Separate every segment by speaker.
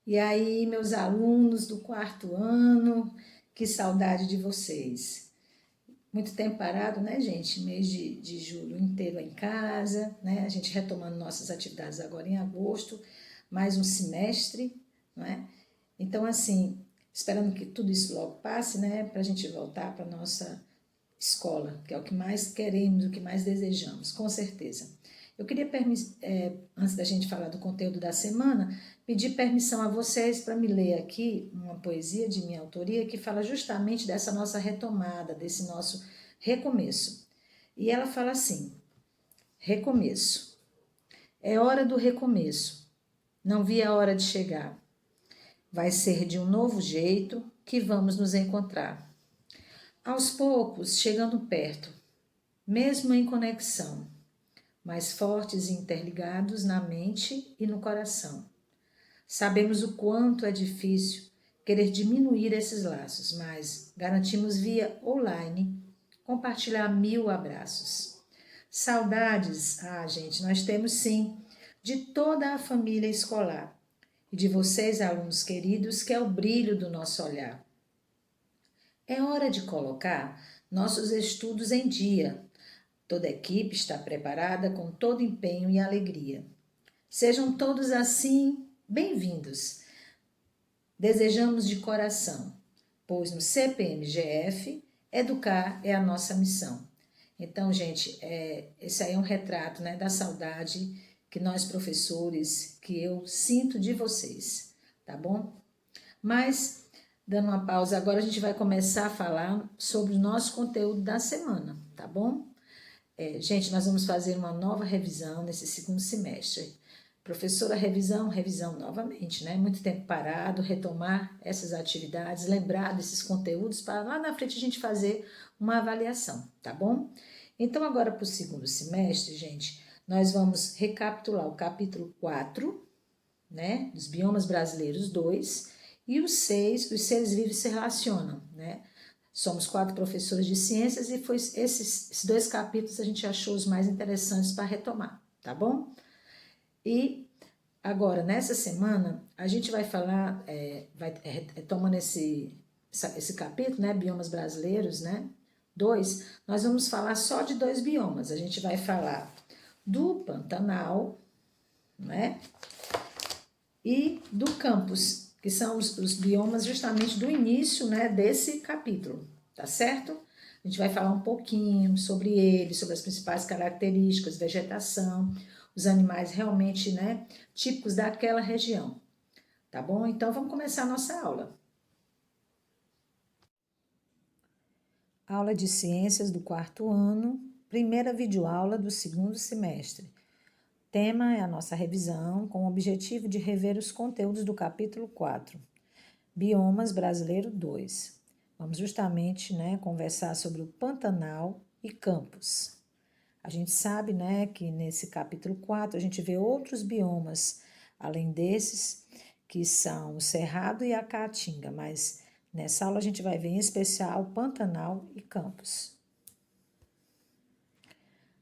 Speaker 1: E aí, meus alunos do quarto ano, que saudade de vocês. Muito tempo parado, né, gente? Mês de julho inteiro em casa, né? A gente retomando nossas atividades agora em agosto, mais um semestre, não é? Então, assim, esperando que tudo isso logo passe, né, para a gente voltar para a nossa escola, que é o que mais queremos, o que mais desejamos, com certeza. Eu queria, antes da gente falar do conteúdo da semana, pedir permissão a vocês para me ler aqui uma poesia de minha autoria que fala justamente dessa nossa retomada, desse nosso recomeço. E ela fala assim: recomeço. É hora do recomeço. Não vi a hora de chegar. Vai ser de um novo jeito que vamos nos encontrar. Aos poucos, chegando perto, mesmo em conexão, mais fortes e interligados na mente e no coração. Sabemos o quanto é difícil querer diminuir esses laços, mas garantimos via online compartilhar 1000 abraços. Saudades, gente, nós temos sim, de toda a família escolar e de vocês, alunos queridos, que é o brilho do nosso olhar. É hora de colocar nossos estudos em dia. Toda a equipe está preparada com todo empenho e alegria. Sejam todos assim bem-vindos. Desejamos de coração, pois no CPMGF, educar é a nossa missão. Então, gente, esse aí é um retrato, né, da saudade que nós professores, que eu sinto de vocês, tá bom? Mas, dando uma pausa, agora a gente vai começar a falar sobre o nosso conteúdo da semana, tá bom? Gente, nós vamos fazer uma nova revisão nesse segundo semestre. Professora, revisão novamente, né? Muito tempo parado, retomar essas atividades, lembrar desses conteúdos para lá na frente a gente fazer uma avaliação, tá bom? Então, agora para o segundo semestre, gente, nós vamos recapitular o capítulo 4, né? Dos biomas brasileiros 2 e o 6, os seres vivos se relacionam, né? Somos 4 professores de ciências e foi esses 2 capítulos a gente achou os mais interessantes para retomar, tá bom? E agora, nessa semana, a gente vai falar, retomando esse capítulo, né, biomas brasileiros, né, 2, nós vamos falar só de 2 biomas. A gente vai falar do Pantanal, né, e do Campos, que são os biomas justamente do início, né, desse capítulo, tá certo? A gente vai falar um pouquinho sobre eles, sobre as principais características, vegetação, os animais realmente, né, típicos daquela região, tá bom? Então, vamos começar a nossa aula. Aula de Ciências do quarto ano, primeira videoaula do segundo semestre. Tema é a nossa revisão, com o objetivo de rever os conteúdos do capítulo 4, Biomas Brasileiro 2. Vamos justamente, né, conversar sobre o Pantanal e Campos. A gente sabe, né, que nesse capítulo 4 a gente vê outros biomas, além desses, que são o Cerrado e a Caatinga, mas nessa aula a gente vai ver em especial Pantanal e Campos.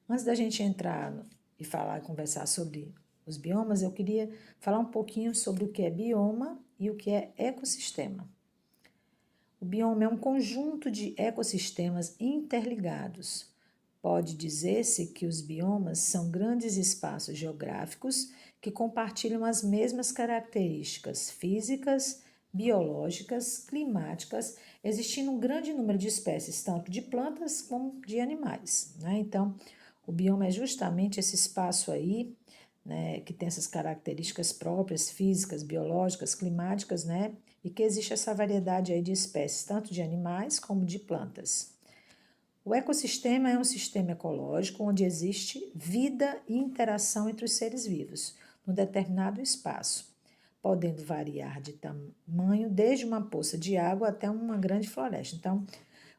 Speaker 1: Antes da gente entrar e conversar sobre os biomas, eu queria falar um pouquinho sobre o que é bioma e o que é ecossistema. O bioma é um conjunto de ecossistemas interligados. Pode dizer-se que os biomas são grandes espaços geográficos que compartilham as mesmas características físicas, biológicas, climáticas, existindo um grande número de espécies, tanto de plantas como de animais, né? Então, o bioma é justamente esse espaço aí, né, que tem essas características próprias, físicas, biológicas, climáticas, né, e que existe essa variedade aí de espécies, tanto de animais como de plantas. O ecossistema é um sistema ecológico onde existe vida e interação entre os seres vivos, num determinado espaço, podendo variar de tamanho desde uma poça de água até uma grande floresta. Então,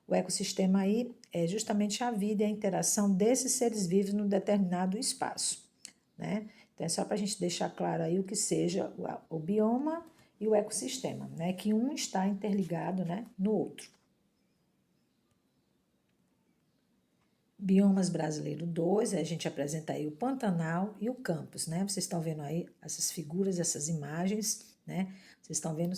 Speaker 1: o ecossistema aí é justamente a vida e a interação desses seres vivos num determinado espaço, né? Então, é só para a gente deixar claro aí o que seja o bioma e o ecossistema, né? Que um está interligado, né, no outro. Biomas Brasileiro 2, a gente apresenta aí o Pantanal e o Campos, né? Vocês estão vendo aí essas figuras, essas imagens, né? Vocês estão vendo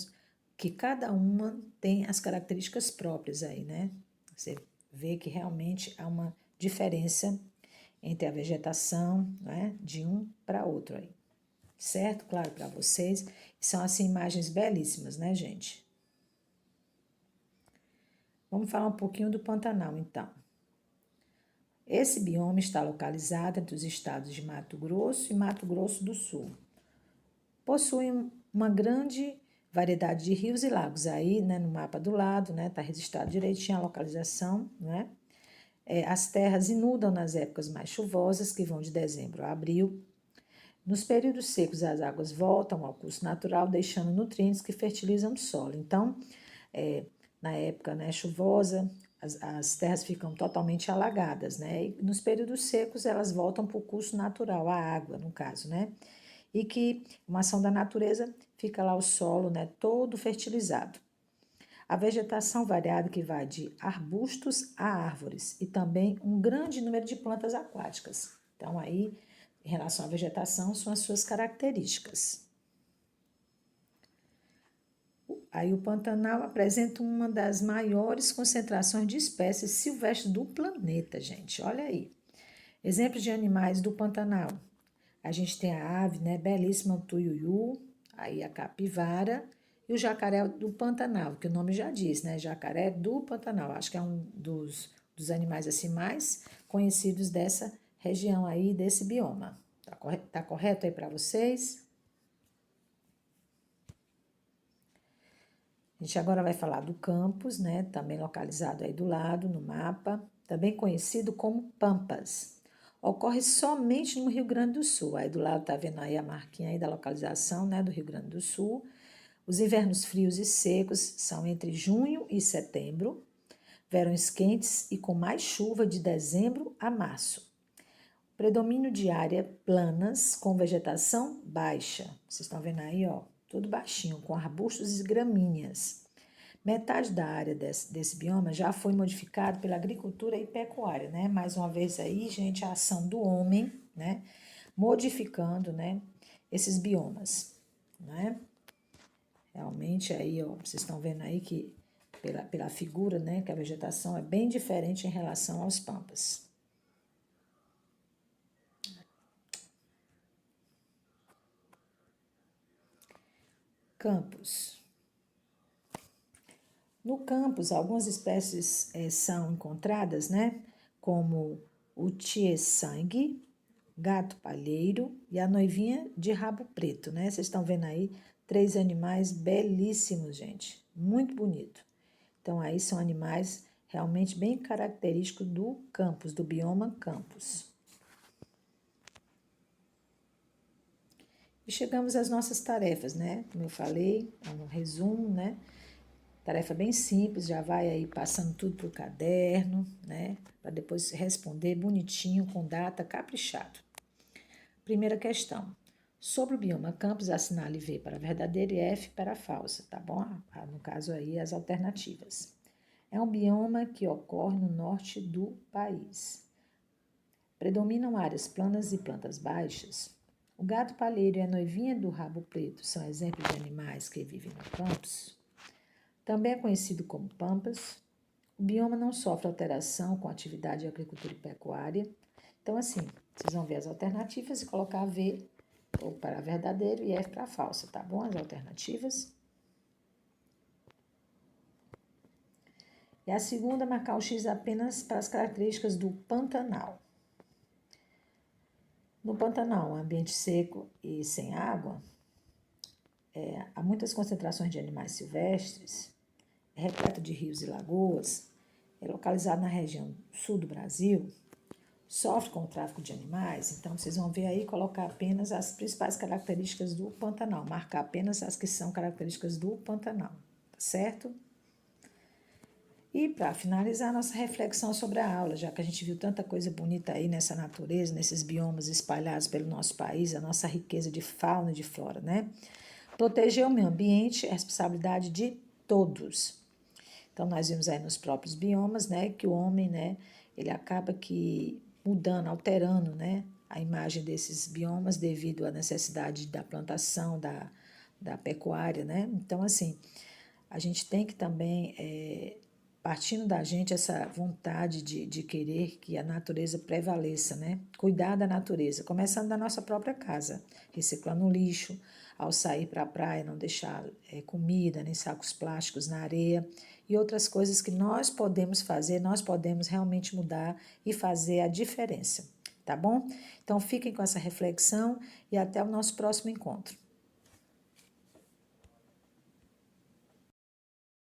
Speaker 1: que cada uma tem as características próprias aí, né? Você vê que realmente há uma diferença entre a vegetação, né, de um para outro aí. Certo? Claro, para vocês. São, assim, imagens belíssimas, né, gente? Vamos falar um pouquinho do Pantanal, então. Esse bioma está localizado entre os estados de Mato Grosso e Mato Grosso do Sul. Possui uma grande variedade de rios e lagos. Aí, né, no mapa do lado, né, está registrado direitinho a localização, né? As terras inundam nas épocas mais chuvosas, que vão de dezembro a abril. Nos períodos secos, as águas voltam ao curso natural, deixando nutrientes que fertilizam o solo. Então, na época, né, chuvosa, as terras ficam totalmente alagadas, né? E nos períodos secos, elas voltam para o curso natural, a água, no caso, né? E que, uma ação da natureza, fica lá o solo, né, todo fertilizado. A vegetação variada que vai de arbustos a árvores e também um grande número de plantas aquáticas. Então, aí, em relação à vegetação, são as suas características. Aí o Pantanal apresenta uma das maiores concentrações de espécies silvestres do planeta, gente. Olha aí. Exemplos de animais do Pantanal. A gente tem a ave, né, belíssima, o tuiuiu, aí a capivara e o jacaré do Pantanal, que o nome já diz, né, jacaré do Pantanal. Acho que é um dos animais assim mais conhecidos dessa região aí, desse bioma. Tá correto aí para vocês? A gente agora vai falar do campus, né, também localizado aí do lado no mapa, também conhecido como Pampas. Ocorre somente no Rio Grande do Sul. Aí do lado tá vendo aí a marquinha aí da localização, né, do Rio Grande do Sul. Os invernos frios e secos são entre junho e setembro, verões quentes e com mais chuva de dezembro a março. Predomínio de áreas planas com vegetação baixa. Vocês estão vendo aí, ó, tudo baixinho, com arbustos e gramíneas. Metade da área desse bioma já foi modificado pela agricultura e pecuária, né? Mais uma vez aí, gente, a ação do homem, né? Modificando, né? Esses biomas, né? Realmente aí, ó, vocês estão vendo aí que pela figura, né? Que a vegetação é bem diferente em relação aos pampas. Campos. No campus, algumas espécies são encontradas, né? Como o tie-sangue, gato palheiro e a noivinha de rabo preto, né? Vocês estão vendo aí 3 animais belíssimos, gente. Muito bonito. Então, aí são animais realmente bem característicos do campus, do bioma campus. E chegamos às nossas tarefas, né? Como eu falei, é um resumo, né? Tarefa bem simples, já vai aí passando tudo para o caderno, né? Para depois responder bonitinho, com data, caprichado. Primeira questão. Sobre o bioma campus, assinale V para verdadeiro e F para falsa, tá bom? No caso aí, as alternativas. É um bioma que ocorre no norte do país. Predominam áreas planas e plantas baixas. O gato palheiro e a noivinha do rabo preto são exemplos de animais que vivem no campus. Também é conhecido como pampas. O bioma não sofre alteração com atividade de agricultura e pecuária. Então, assim, vocês vão ver as alternativas e colocar V ou para verdadeiro e F para falsa, tá bom? As alternativas. E a segunda, marcar o X apenas para as características do Pantanal. No Pantanal, um ambiente seco e sem água, há muitas concentrações de animais silvestres, é repleto de rios e lagoas, é localizado na região sul do Brasil, sofre com o tráfico de animais, então vocês vão ver aí colocar apenas as principais características do Pantanal, marcar apenas as que são características do Pantanal, tá certo? E para finalizar nossa reflexão sobre a aula, já que a gente viu tanta coisa bonita aí nessa natureza, nesses biomas espalhados pelo nosso país, a nossa riqueza de fauna e de flora, né? Proteger o meio ambiente é responsabilidade de todos. Então, nós vimos aí nos próprios biomas, né, que o homem, né, ele acaba que mudando, alterando, né, a imagem desses biomas devido à necessidade da plantação, da pecuária, né? Então, assim, a gente tem que também, partindo da gente, essa vontade de querer que a natureza prevaleça, né? Cuidar da natureza, começando da nossa própria casa, reciclando o lixo, ao sair para a praia, não deixar comida, nem sacos plásticos na areia e outras coisas que nós podemos fazer, nós podemos realmente mudar e fazer a diferença, tá bom? Então fiquem com essa reflexão e até o nosso próximo encontro.